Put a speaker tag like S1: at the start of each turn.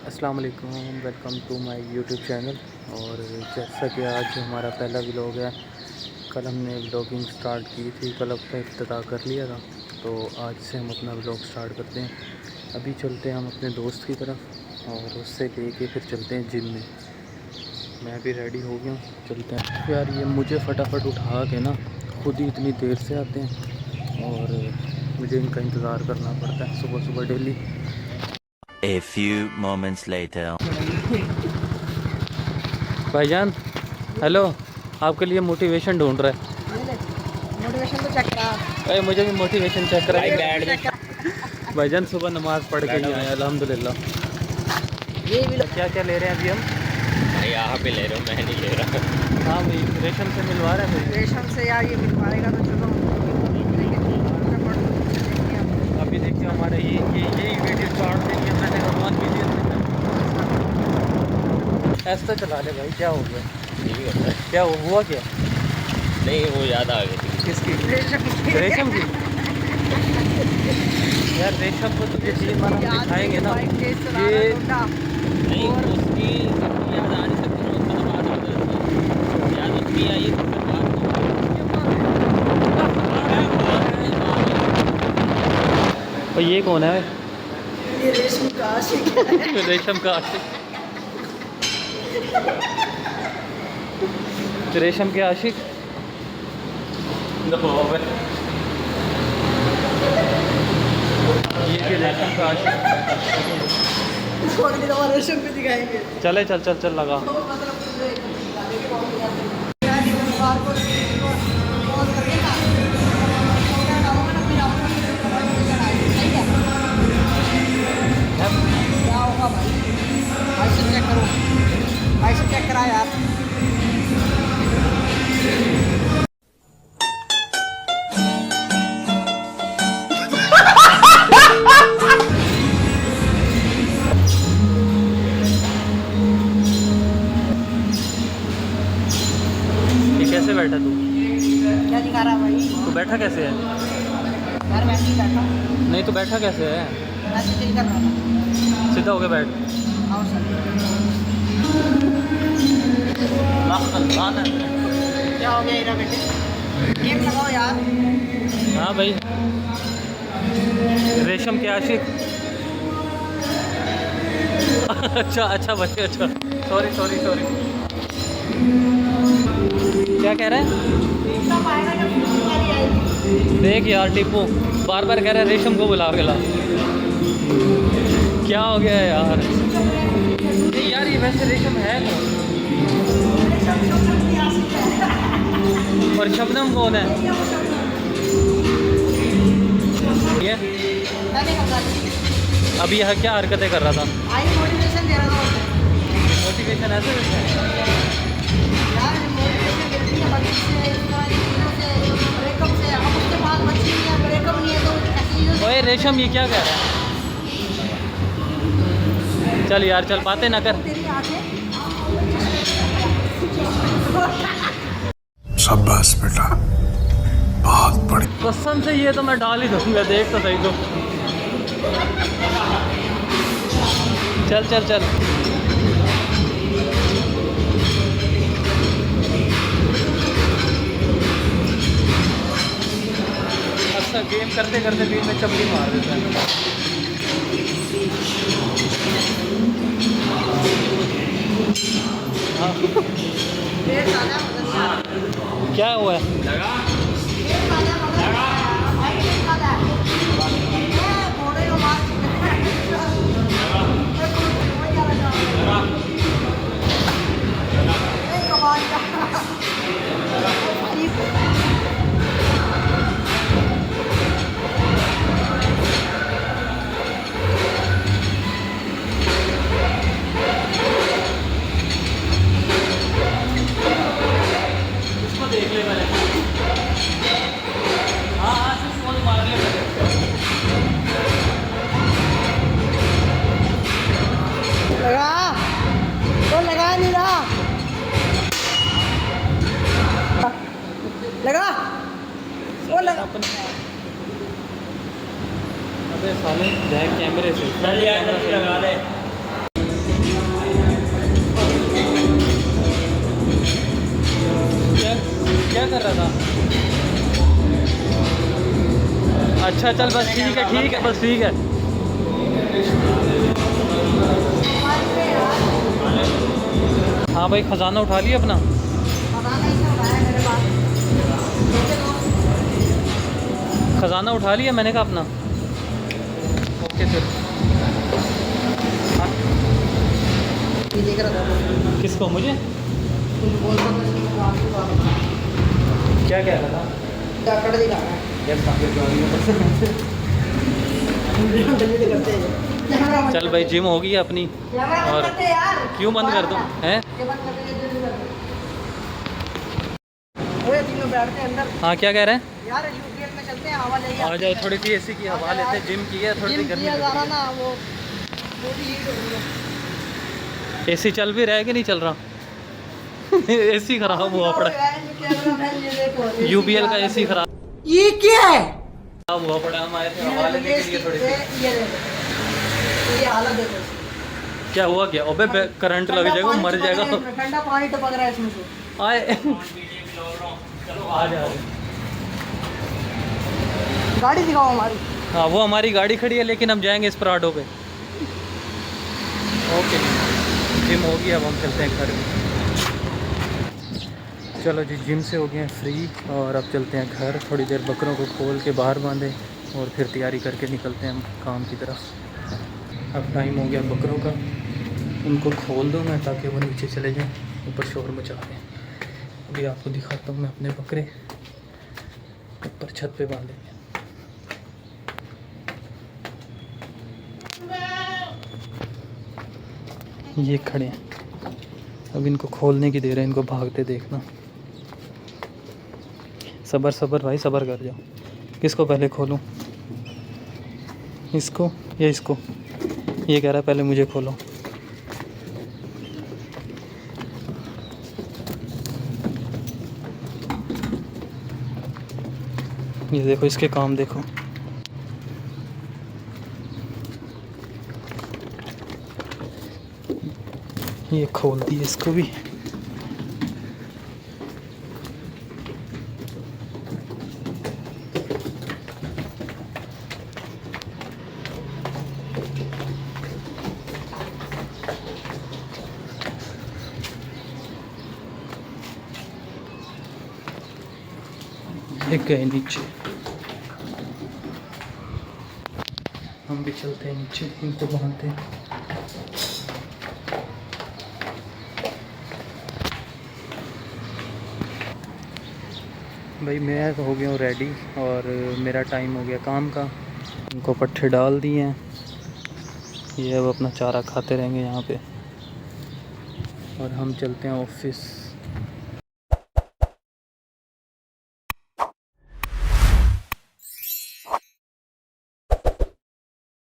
S1: अस्सलाम वालेकुम, welcome to my YouTube channel. और जैसा कि आज हमारा पहला व्लॉग है, कल हमने व्लॉगिंग स्टार्ट की थी, कल अपना इफ्तिताह कर लिया था, तो आज से हम अपना व्लॉग स्टार्ट करते हैं। अभी चलते हैं हम अपने दोस्त की तरफ और उससे लेके फिर चलते हैं जिम में। मैं भी रेडी हो गया हूँ, चलते हैं। यार ये मुझे फटाफट उठा के ना खुद ही इतनी देर से आते हैं और मुझे इनका इंतज़ार करना पड़ता है सुबह सुबह daily.
S2: A few moments later.
S1: भाईजान हेलो, आपके लिए मोटिवेशन ढूंढ रहा है।
S3: मोटिवेशन तो चेक करा।
S1: अरे मुझे भी मोटिवेशन चेक करा। भाईजान सुबह नमाज़ पढ़ के ही आए अल्हम्दुलिल्लाह।
S3: ये भी
S1: क्या क्या ले रहे हैं अभी हम?
S4: भाई यहाँ पे ले रहा हूँ, मैं नहीं ले रहा।
S1: हाँ भाई, रेशम से मिलवा रहे हैं भाई।
S3: रेशम से यार ये मिलवाएगा तो चलो।
S1: अभी देखिए हमारे यही वीडियो स्टार्ट देंगे, मैंने भगवान वीडियो ऐसा चला ले भाई। क्या हो गया?
S4: ठीक है,
S1: क्या हुआ क्या?
S4: नहीं वो याद आ गई थी।
S1: किसकी?
S3: रेशम
S1: रेशम की? यार रेशम को तुझे 3 बार हम दिखाएंगे ना ये।
S4: नहीं उसकी याद आ नहीं सकती, मतलब बात हो जाती। याद उसकी आई तो फिर बात
S1: और ये कौन है?
S3: ये रेशम का आशिक है।
S1: रेशम का आशिक। रेशम के आशिक। ये भी रेशम का आशिक।
S3: थोड़ी देर बाद रेशम को दिखाएंगे।
S1: चले चल चल चल लगा।
S3: क्या होगा भाई? ऐसे चेक करो, ऐसे चेक करा यार।
S1: ये कैसे बैठा तू?
S3: क्या दिखा रहा है भाई?
S1: तू बैठा कैसे है?
S3: यार मैं नहीं बैठा,
S1: नहीं तो बैठा कैसे है?
S3: ऐसे चिल कर रहा था।
S1: सीधा होके बैठ।
S3: आओ सर। क्या हो गया हीरा बेटे? गेम लगाओ यार।
S1: हाँ भाई, रेशम के आशिक। अच्छा अच्छा भाई, अच्छा सॉरी सॉरी सॉरी। क्या कह रहे हैं?
S3: कब आएगा जब तुम्हारी आएगी?
S1: देख यार टीपू बार बार कह रहा है रेशम को बुला के ला। क्या हो गया यार? नहीं यार ये वैसे रेशम है कौन? और शबनम कौन है? ये
S3: मैंने कहा था,
S1: अभी यह क्या हरकतें कर रहा था?
S3: आई मोटिवेशन दे रहा था।
S1: मोटिवेशन ऐसे देते हैं?
S3: यार मोटिवेशन देती है बच्चे से, इस तरह की चीज़ों से, ब्रेकअप से। अब उसके बाद बच्चे नहीं है, ब्रेकअप नहीं है तो ऐसी चीज़ों से।
S1: ओए रेशम ये क्या कह रहा है? चल यार चल, बातें ना कर।
S3: तेरी आंखें
S5: शाबाश बेटा, बहुत बड़ी।
S1: कसम से ये तो मैं डाल ही दूंगा, देख तो सही तो। चल चल चल। अच्छा गेम करते करते बीच में चपली मार देता है। हाँ
S3: पेट ज़्यादा मदद
S1: क्या हुआ है?
S3: पेट ज़्यादा मदद भाई, पेट ज़्यादा है। ये घोड़े को मार
S1: इसको देख ले पहले। हाँ हाँ इसको मार ले पहले।
S3: लगा तो लगा नहीं रहा। लगा वो लगा।
S1: अबे साले जाए कैमरे से।
S4: चल यार जल्दी लगा दे। अच्छा चल बस ठीक है बस ठीक है। हाँ भाई ख़जाना उठा लिया अपना। ख़जाना उठा लिया मैंने कहा अपना। ओके फिर हाँ। किसको? मुझे क्या कह रहा था? चल भाई जिम होगी अपनी। और क्यों बंद कर दूँ हैं? हाँ क्या कह रहे हैं?
S3: यार यूपीएल में चलते हैं, हवा लेंगे।
S4: आ जाओ, थोड़ी सी एसी की हवा लेते हैं। जिम की है थोड़ी सी गर्मी
S3: किया
S4: लग
S3: जा रहा
S4: रही
S3: ना, वो भी हीट हो रही है।
S4: है। एसी चल भी रहा है कि नहीं चल रहा? एसी खराब हुआ पड़ा है। यूपीएल का एसी खराब
S3: ये क्या है?
S4: हुआ पड़ा। हम आए थे हवा लेने के लिए थोड़ी सी।
S3: ये हालत देखो।
S4: क्या हुआ? क्या अबे करंट लग जाएगा, मर जाएगा।
S3: ठंडा पानी टपक रहा है इसमें से।
S4: आए चलो आ जा।
S3: गाड़ी दिखाओ हमारी।
S4: हाँ वो हमारी गाड़ी खड़ी है, लेकिन हम जाएंगे इस पर ऑटो पे। ओके जिम होगी, अब हम चलते हैं घर में। चलो जी जिम से हो गए हैं फ्री और अब चलते हैं घर। थोड़ी देर बकरों को खोल के बाहर बांधें और फिर तैयारी करके निकलते हैं हम काम की तरफ। अब टाइम हो गया बकरों का, उनको खोल दूँ मैं ताकि वो नीचे चले जाएं, ऊपर शोर मचा दें। अभी आपको दिखाता हूँ मैं अपने बकरे ऊपर छत पे बांधे हैं। ये खड़े हैं, अब इनको खोलने की देर है, इनको भागते देखना। सबर सबर भाई सबर कर जाओ। किसको पहले खोलूं, इसको या इसको? ये कह रहा है पहले मुझे खोलो। ये देखो इसके काम देखो। ये खोल दिए इसको भी। एक गए नीचे, हम भी चलते हैं नीचे, इनको बांधते हैं। भाई मैं हो गया हूँ रेडी और मेरा टाइम हो गया काम का। उनको पट्ठे डाल दिए हैं, ये अब अपना चारा खाते रहेंगे यहाँ पे और हम चलते हैं ऑफिस।